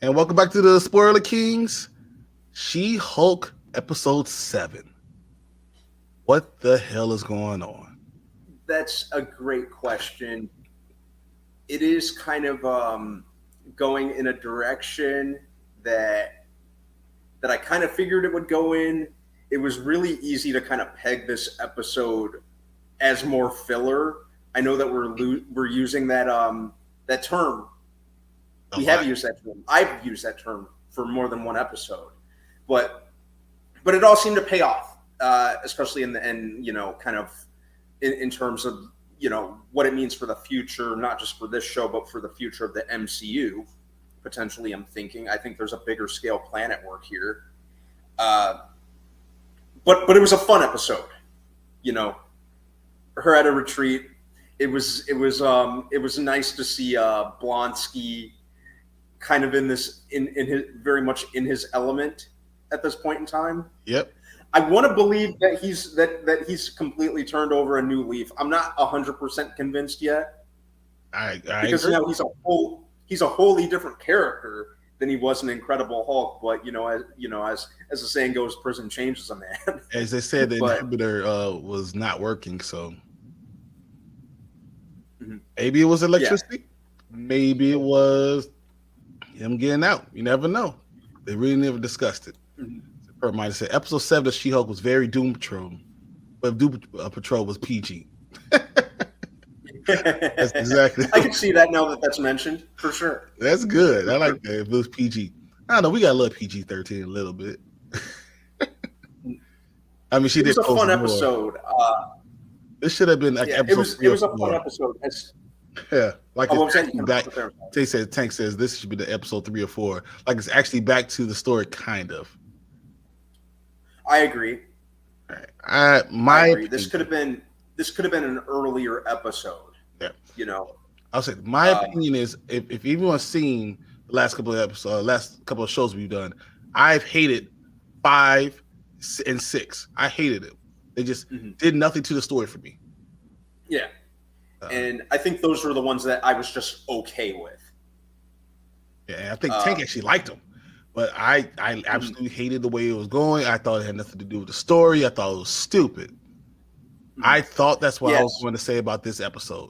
And welcome back to the Spoiler Kings. She-Hulk episode 7. What the hell is going on? That's a great question. It is kind of going in a direction that I kind of figured it would go in. It was really easy to kind of peg this episode as more filler. I know that we're using that that term. We have used that term. I've used that term for more than one episode, but it all seemed to pay off, especially in the end. Kind of in terms of what it means for the future, not just for this show, but for the future of the MCU. Potentially, I think there's a bigger scale plan at work here. But it was a fun episode. Her at a retreat. It was nice to see Blonsky kind of in his very much in his element at this point in time. Yep. I want to believe that he's completely turned over a new leaf. I'm not 100% convinced yet. Because agree. He's a wholly different character than he was in Incredible Hulk. But as the saying goes, prison changes a man. As they said, the inhibitor was not working, so maybe it was electricity. Yeah. Maybe it was him getting out. You never know. They really never discussed it. Per might have said, episode 7 of She-Hulk was very Doom Patrol, but Doom Patrol was PG. That's exactly. I can see that now that that's mentioned, for sure. That's good. I like that. If it was PG. I don't know. We got a little PG-13 a little bit. I mean, it was a fun episode. This should have been like episode 3 It was a fun episode. Yeah, like Tank says this should be the episode 3 or 4. Like it's actually back to the story, kind of. I agree. All right. I agree. This could have been an earlier episode. Yeah. I'll say my opinion is if everyone's seen the last couple of shows we've done, I've hated 5 and 6. I hated it. They just did nothing to the story for me. Yeah. And I think those were the ones that I was just okay with. Yeah, I think Tank actually liked them. But I absolutely hated the way it was going. I thought it had nothing to do with the story. I thought it was stupid. I thought that's what I was going to say about this episode.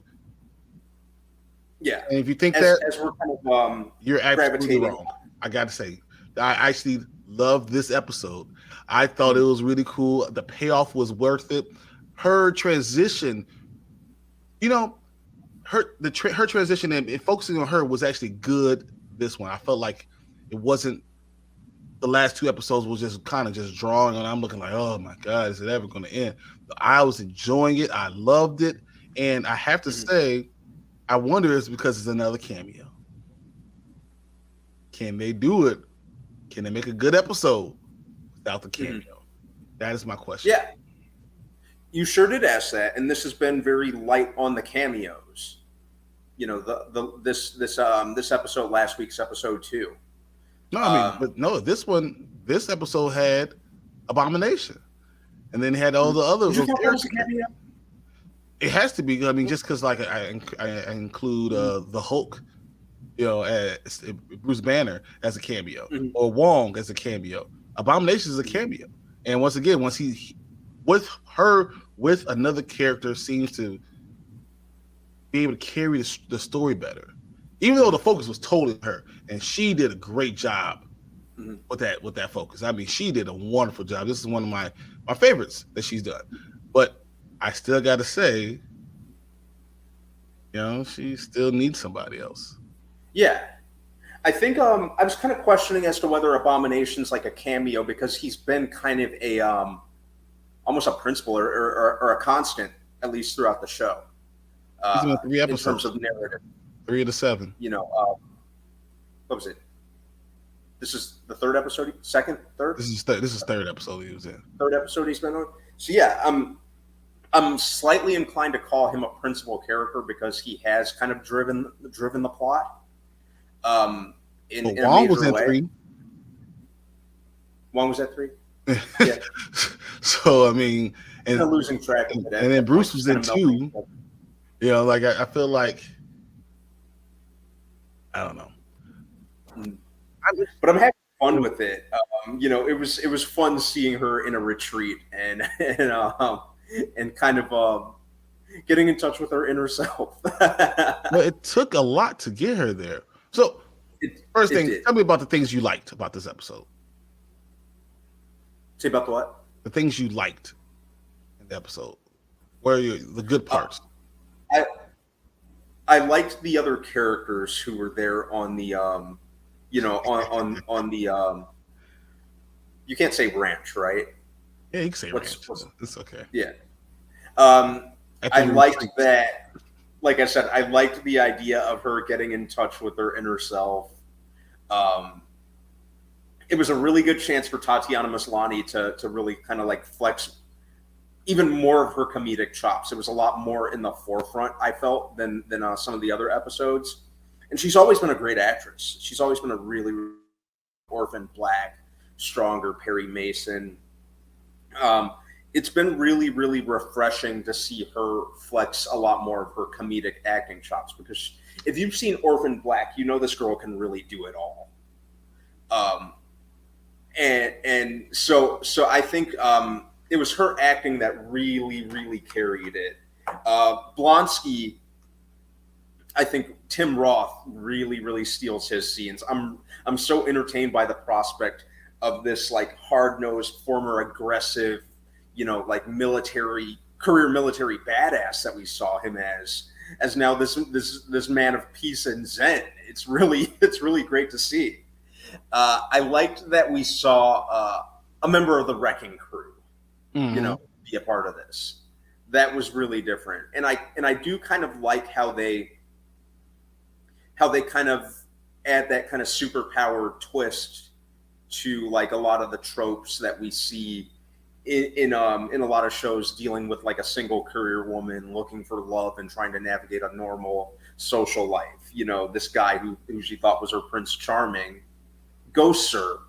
Yeah. And if you think as we're kind of you're absolutely wrong. I got to say, I actually loved this episode. I thought it was really cool. The payoff was worth it. Her transition, her transition and focusing on her was actually good. This one, I felt like it wasn't. The last 2 episodes was just kind of just drawing, and I'm looking like, oh my God, is it ever going to end? But I was enjoying it. I loved it, and I have to say, I wonder if it's because it's another cameo. Can they do it? Can they make a good episode without the cameo? That is my question. Yeah. You sure did ask that, and this has been very light on the cameos. This episode, last week's episode 2. No, this episode had Abomination, and then had all the others. It has to be. I mean, just because like I include the Hulk, as Bruce Banner as a cameo, or Wong as a cameo. Abomination is a cameo, and once again, once he with another character seems to be able to carry the story better, even though the focus was totally her, and she did a great job with that focus. I mean, she did a wonderful job. This is one of my favorites that she's done, but I still got to say, she still needs somebody else. Yeah. I think I was kind of questioning as to whether Abomination's like a cameo because he's been kind of a almost a principal or a constant, at least throughout the show. He's been 3 episodes. In terms of narrative. 3 of the 7. What was it? This is the 3rd episode? Second? 3rd? This is 3rd episode he was in. 3rd episode he's been on? So yeah, I'm slightly inclined to call him a principal character because he has kind of driven the plot. In a Wong was major in way. 3. Wong was at 3? Yeah. So I mean, and losing track of it. And then Bruce was in 2. I feel like I don't know. but I'm having fun with it. It was fun seeing her in a retreat and kind of getting in touch with her inner self. Well, it took a lot to get her there. So, first it thing, did. tell me about the things you liked about this episode. Say about the what? The things you liked in the episode. Where are the good parts? I liked the other characters who were there on the on the you can't say ranch, right? Yeah, you can say ranch. It's okay. Yeah. I liked that. Like I said, I liked the idea of her getting in touch with her inner self. It was a really good chance for Tatiana Maslany to really kind of like flex even more of her comedic chops. It was a lot more in the forefront, I felt, than some of the other episodes. And she's always been a great actress. She's always been a really Orphan Black, Stronger, Perry Mason. It's been really, really refreshing to see her flex a lot more of her comedic acting chops, because if you've seen Orphan Black, you know this girl can really do it all. And so I think it was her acting that really, really carried it. Blonsky, I think Tim Roth really, really steals his scenes. I'm so entertained by the prospect of this like hard-nosed, former aggressive, like career military badass that we saw him as now this man of peace and zen. It's really great to see. I liked that we saw a member of the Wrecking Crew, be a part of this. That was really different, and I do kind of like how they kind of add that kind of superpower twist to like a lot of the tropes that we see in a lot of shows dealing with like a single career woman looking for love and trying to navigate a normal social life. This guy who she thought was her Prince Charming ghosts her,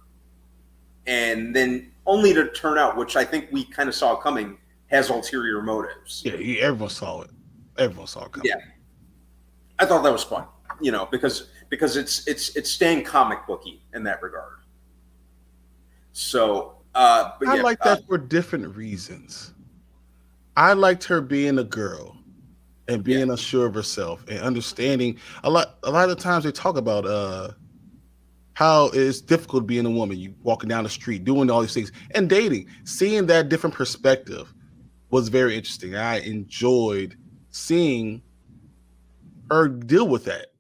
and then only to turn out, which I think we kind of saw coming, has ulterior motives. Yeah, everyone saw it. Everyone saw it coming. Yeah, I thought that was fun, because it's staying comic booky in that regard. So, I like that for different reasons. I liked her being a girl and being unsure of herself and understanding a lot of times they talk about how it's difficult being a woman. You walking down the street, doing all these things, and dating. Seeing that different perspective was very interesting. I enjoyed seeing her deal with that.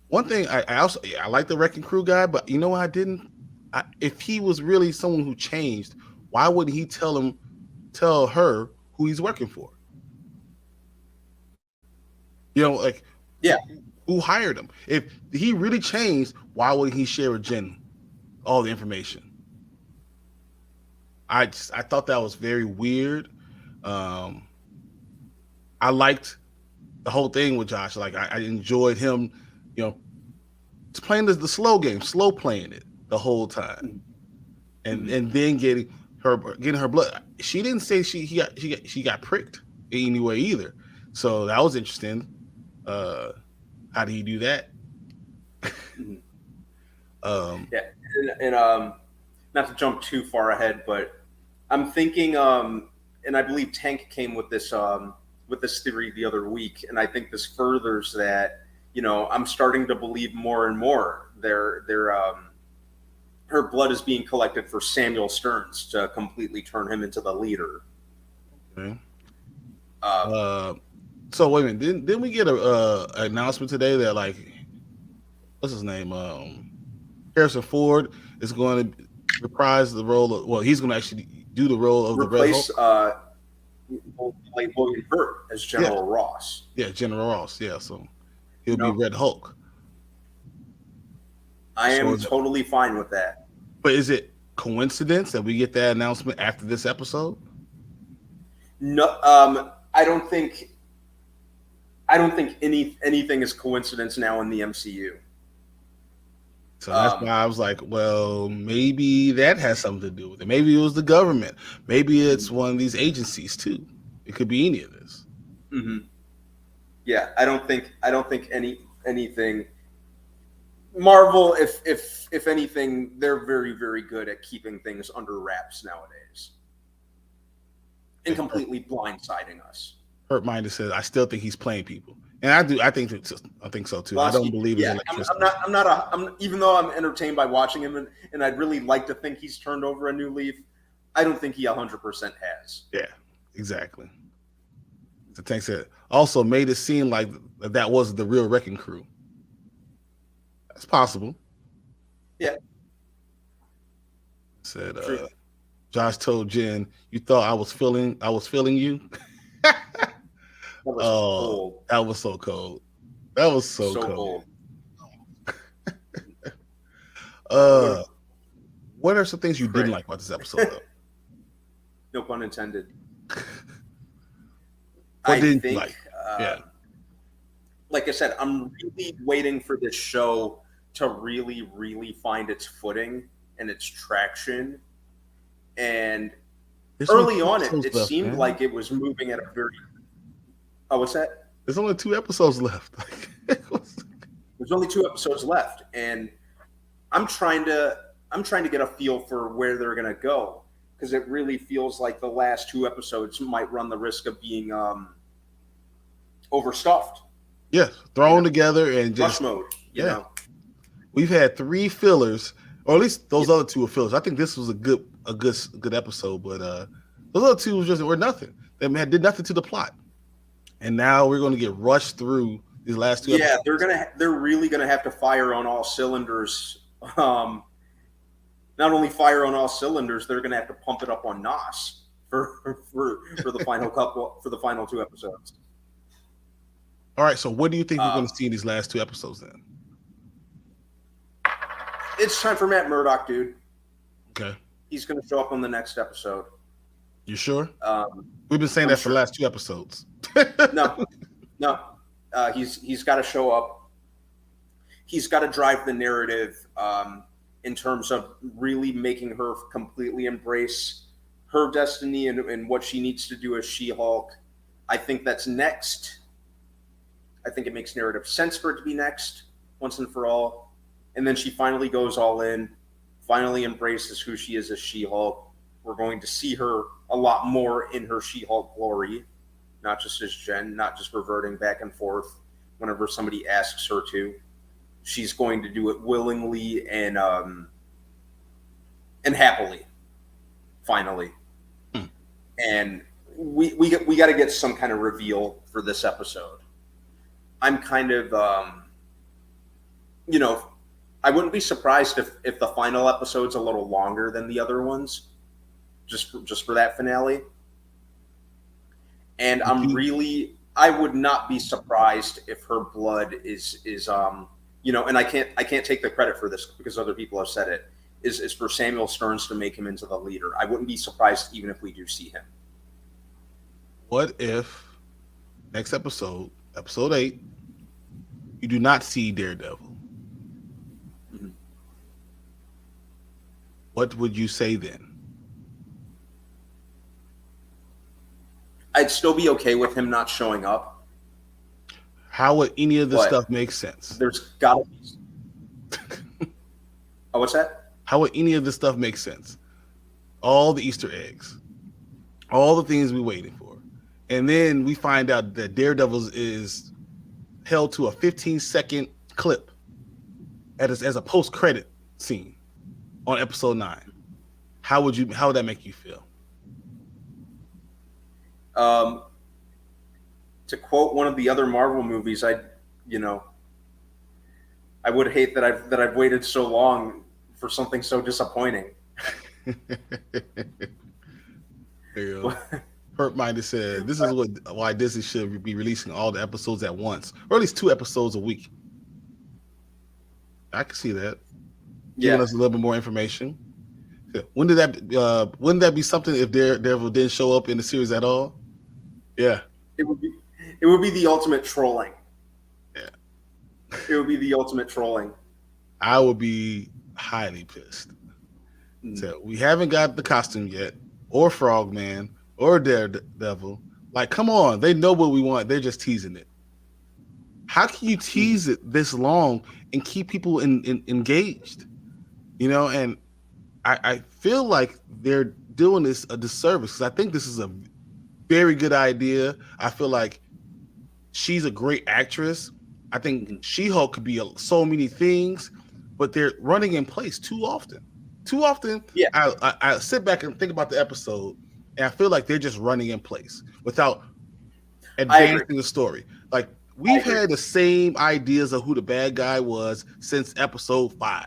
One thing I like the Wrecking Crew guy, but you know what I didn't? If he was really someone who changed, why wouldn't he tell her who he's working for? Who hired him? If he really changed, why would he share with Jen all the information? I thought that was very weird. I liked the whole thing with Josh. Like I enjoyed him, playing the slow game, slow playing it the whole time, and then getting her blood. She didn't say she got pricked anyway either, so that was interesting. How did he do that? Not to jump too far ahead, but I'm thinking, and I believe Tank came with this theory the other week, and I think this furthers that. I'm starting to believe more and more her blood is being collected for Samuel Stearns to completely turn him into the leader. Okay. So wait a minute, didn't we get a announcement today that like, what's his name? Harrison Ford is going to reprise the role of, he's going to actually do the role of the Red Hulk. William Hurt as General Ross. Yeah, General Ross. Yeah, so he'll be Red Hulk. I am totally fine with that. But is it coincidence that we get that announcement after this episode? No, I don't think anything is coincidence now in the MCU. So that's why I was like, well, maybe that has something to do with it. Maybe it was the government. Maybe it's one of these agencies too. It could be any of this. Mm-hmm. Yeah, I don't think anything Marvel, if anything, they're very, very good at keeping things under wraps nowadays and completely blindsiding us. Hurt Minded says, I still think he's playing people. And I do. I think so too. I don't believe his electricity. Even though I'm entertained by watching him, and I'd really like to think he's turned over a new leaf, I don't think he 100% has. Yeah, exactly. So Tank said, also made it seem like that wasn't the real Wrecking Crew. That's possible. Yeah. Said, Josh told Jen, you thought I was feeling you? Cold. That was so cold. That was so cold. What are some things you didn't like about this episode, though? No pun intended. What didn't you like? Like I said, I'm really waiting for this show to really, really find its footing and its traction. And early on, it seemed like it was moving at a very... Oh, what's that? There's only 2 episodes left. There's only 2 episodes left, and I'm trying to get a feel for where they're gonna go, because it really feels like the last 2 episodes might run the risk of being overstuffed. Yes, thrown together and just rush mode. You know, we've had 3 fillers, or at least those other 2 were fillers. I think this was a good episode, but those other 2 were nothing. They did nothing to the plot. And now we're going to get rushed through these last 2 episodes. Yeah, they're really going to have to fire on all cylinders. Not only fire on all cylinders, they're going to have to pump it up on NOS for the final 2 episodes. All right, so what do you think we're going to see in these last 2 episodes then? It's time for Matt Murdock, dude. Okay. He's going to show up on the next episode. You sure? We've been saying that for the last 2 episodes. No. He's got to show up. He's got to drive the narrative in terms of really making her completely embrace her destiny and what she needs to do as She-Hulk. I think that's next. I think it makes narrative sense for it to be next, once and for all. And then she finally goes all in, finally embraces who she is as She-Hulk. We're going to see her a lot more in her She-Hulk glory, not just as Jen, not just reverting back and forth whenever somebody asks her to. She's going to do it willingly and happily, finally. And we got to get some kind of reveal for this episode. I'm kind of, I wouldn't be surprised if the final episode's a little longer than the other ones, just for that finale. And I would not be surprised if her blood is and I can't take the credit for this because other people have said it, is for Samuel Stearns to make him into the leader. I wouldn't be surprised even if we do see him. What if next episode 8, you do not see Daredevil? Mm-hmm. What would you say then? I'd still be okay with him not showing up. How would any of this stuff make sense? There's got to be. Oh, what's that? How would any of this stuff make sense? All the Easter eggs, all the things we're waiting for. And then we find out that Daredevil is held to a 15-second clip as a post-credit scene on episode 9. How would that make you feel? To quote one of the other Marvel movies, I would hate that I've waited so long for something so disappointing. There you go. Hurt Minded said, this is why Disney should be releasing all the episodes at once, or at least 2 episodes a week. I can see that. Giving us a little bit more information. Wouldn't that be something if Daredevil didn't show up in the series at all? Yeah. It would be the ultimate trolling. Yeah. It would be the ultimate trolling. I would be highly pissed. So we haven't got the costume yet, or Frogman, or Daredevil. Like, come on. They know what we want. They're just teasing it. How can you tease it this long and keep people engaged? And I feel like they're doing this a disservice because I think this is a very good idea. I feel like she's a great actress. I think She-Hulk could be so many things, but they're running in place too often. Too often, Yeah. I sit back and think about the episode, and I feel like they're just running in place without advancing the story. Like we've had the same ideas of who the bad guy was since episode 5,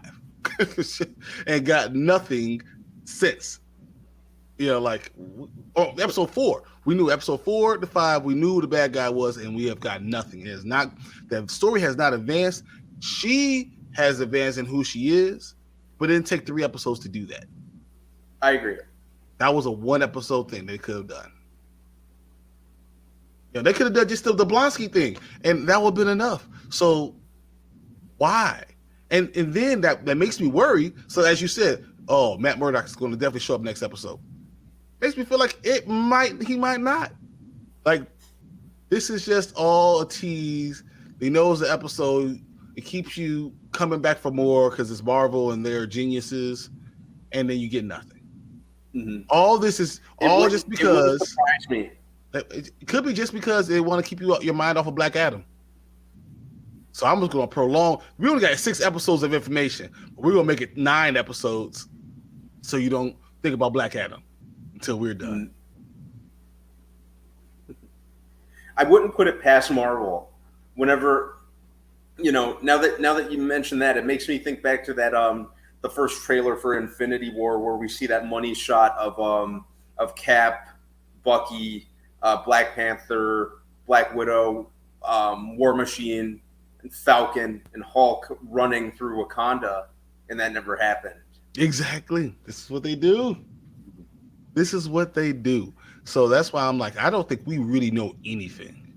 and got nothing since. Episode 4. We knew episode 4 to 5. We knew who the bad guy was, and we have got nothing. It is not the story has not advanced. She has advanced in who she is, but it didn't take 3 episodes to do that. I agree. That was a 1 episode thing they could have done. They could have done just the Blonsky thing, and that would have been enough. So why? And then that makes me worry. So as you said, Matt Murdock is going to definitely show up next episode. Makes me feel like he might not. Like this is just all a tease. He knows the episode. It keeps you coming back for more because it's Marvel and they're geniuses, and then you get nothing. Mm-hmm. All this is all just because. It surprise me. It could be just because they want to keep your mind off of Black Adam. So I'm just going to prolong. We only got 6 episodes of information. But we're going to make it 9 episodes so you don't think about Black Adam until we're done. I wouldn't put it past Marvel. Whenever, now that you mentioned that, it makes me think back to that the first trailer for Infinity War where we see that money shot of Cap, Bucky, Black Panther, Black Widow, War Machine, and Falcon, and Hulk running through Wakanda, and that never happened. Exactly. This is what they do. So that's why I'm like, I don't think we really know anything.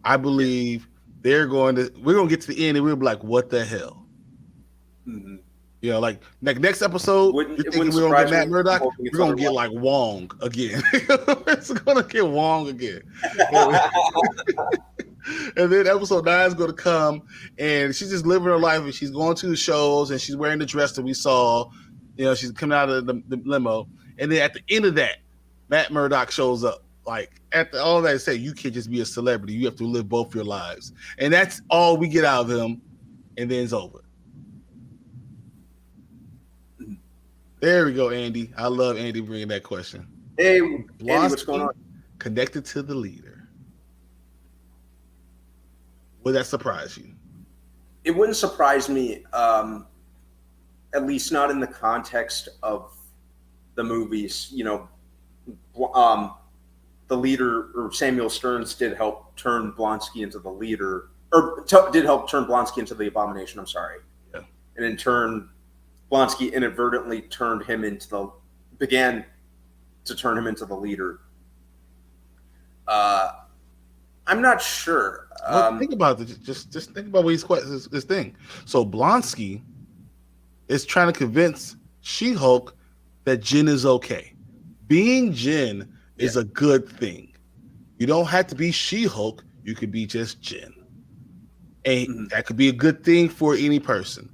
I believe we're going to get to the end and we'll be like, what the hell? Mm-hmm. Like next episode, you're thinking we're going to get Matt Murdock? We're going to get like Wong again. It's going to get Wong again. And then episode 9 is going to come and she's just living her life and she's going to the shows and she's wearing the dress that we saw. She's coming out of the limo. And then at the end of that, Matt Murdock shows up. Like after all that, say you can't just be a celebrity. You have to live both your lives. And that's all we get out of him. And then it's over. There we go, Andy. I love Andy bringing that question. Hey, Andy, what's going on? Connected to the leader. Would that surprise you? It wouldn't surprise me, at least not in the context of the movies. The leader, or Samuel Stearns, did help turn Blonsky into the leader, or did help turn Blonsky into the Abomination. I'm sorry. Yeah. And in turn, Blonsky inadvertently began to turn him into the leader. I'm not sure. Think about it. Just think about what his thing. So Blonsky is trying to convince She-Hulk that Jen is okay. Being Jen is a good thing. You don't have to be She-Hulk. You could be just Jen. And that could be a good thing for any person.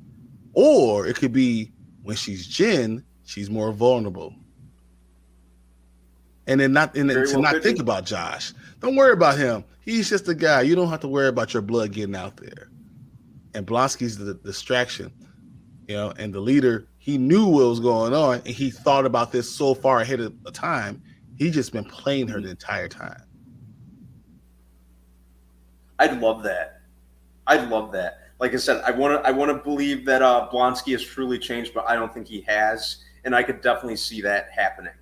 Or it could be when she's Jen, she's more vulnerable. And then not think about Josh. Don't worry about him. He's just a guy. You don't have to worry about your blood getting out there. And Blonsky's the distraction, and the leader, he knew what was going on, and he thought about this so far ahead of the time. He just been playing her the entire time. I'd love that. Like I said, I want to believe that Blonsky has truly changed, but I don't think he has, and I could definitely see that happening.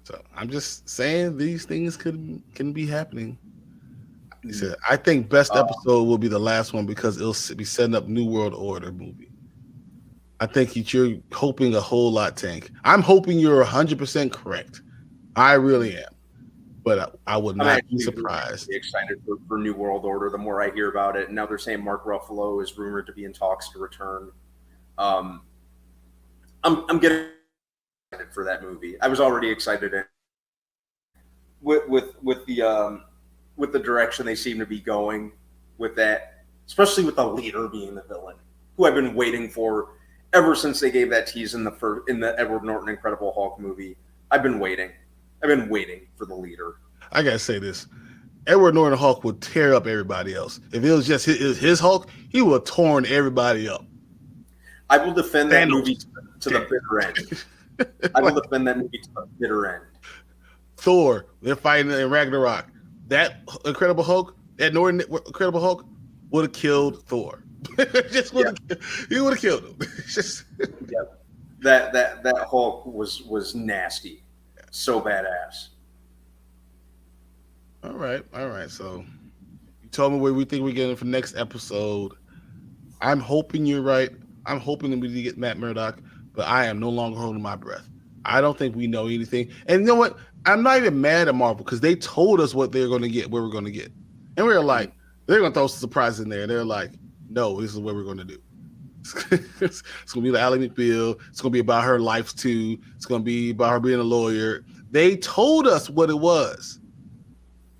So I'm just saying these things can be happening. He said, I think best episode will be the last one because it'll be setting up New World Order movie. I think you're hoping a whole lot, Tank. I'm hoping you're 100% correct. I really am. But I would not be surprised. Really excited for New World Order the more I hear about it. And now they're saying Mark Ruffalo is rumored to be in talks to return. I'm getting excited for that movie. I was already excited with with the direction they seem to be going with that, especially with the leader being the villain, who I've been waiting for ever since they gave that tease in the Edward Norton Incredible Hulk movie. I've been waiting for the leader. I gotta say this. Edward Norton Hulk would tear up everybody else. If it was just his Hulk, he would have torn everybody up. I will defend that movie to the bitter end. I will defend that movie to the bitter end. Thor, they're fighting in Ragnarok. That Incredible Hulk, that Norton Incredible Hulk, would have killed Thor. He would have killed him. That Hulk was nasty, so badass. All right. So you told me where we think we're getting for next episode. I'm hoping you're right. I'm hoping that we get Matt Murdock, but I am no longer holding my breath. I don't think we know anything. And you know what? I'm not even mad at Marvel because they told us what they're going to get, where we're going to get. And we were like, they're going to throw some surprises in there. And they're like, no, this is what we're going to do. It's going to be the Ally McBeal. It's going to be about her life too. It's going to be about her being a lawyer. They told us what it was.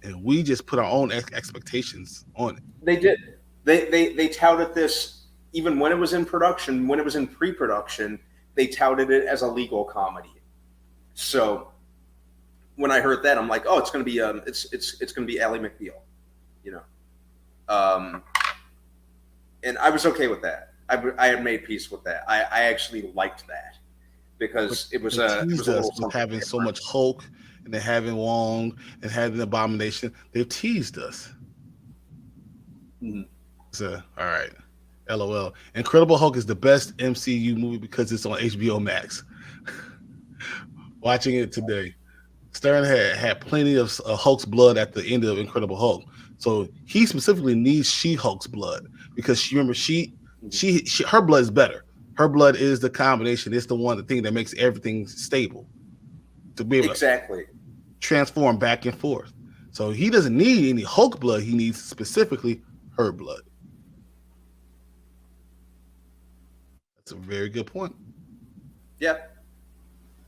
And we just put our own expectations on it. They did. They touted this even when it was in production, when it was in pre-production, they touted it as a legal comedy. So when I heard that, I'm like, oh, it's going to be it's going to be Ally McBeal, you know. And I was okay with that. I had made peace with that. I actually liked that because it was a little having so much Hulk and then having Wong and having Abomination. They've teased us. Mm-hmm. So all right. LOL. Incredible Hulk is the best MCU movie because it's on HBO Max. Watching it today, Stern had plenty of Hulk's blood at the end of Incredible Hulk, so he specifically needs She-Hulk's blood because her blood is better. Her blood is the combination. It's the thing that makes everything stable to be able to transform back and forth. So he doesn't need any Hulk blood. He needs specifically her blood. That's a very good point. Yep.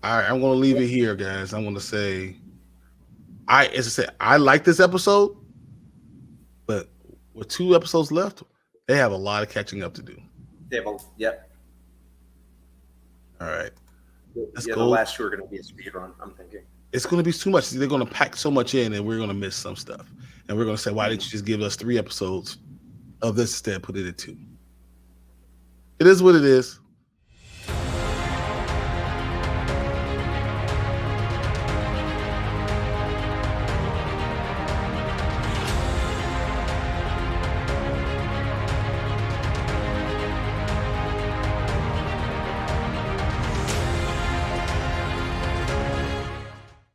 All right, I'm going to leave it here, guys. I'm going to say, as I said, I like this episode, but with 2 episodes left, they have a lot of catching up to do. Yep. All right. Let's go. The last 2 are going to be a speed run, I'm thinking. It's going to be too much. They're going to pack so much in, and we're going to miss some stuff. And we're going to say, why didn't you just give us 3 episodes of this instead? Put it at 2. It is what it is.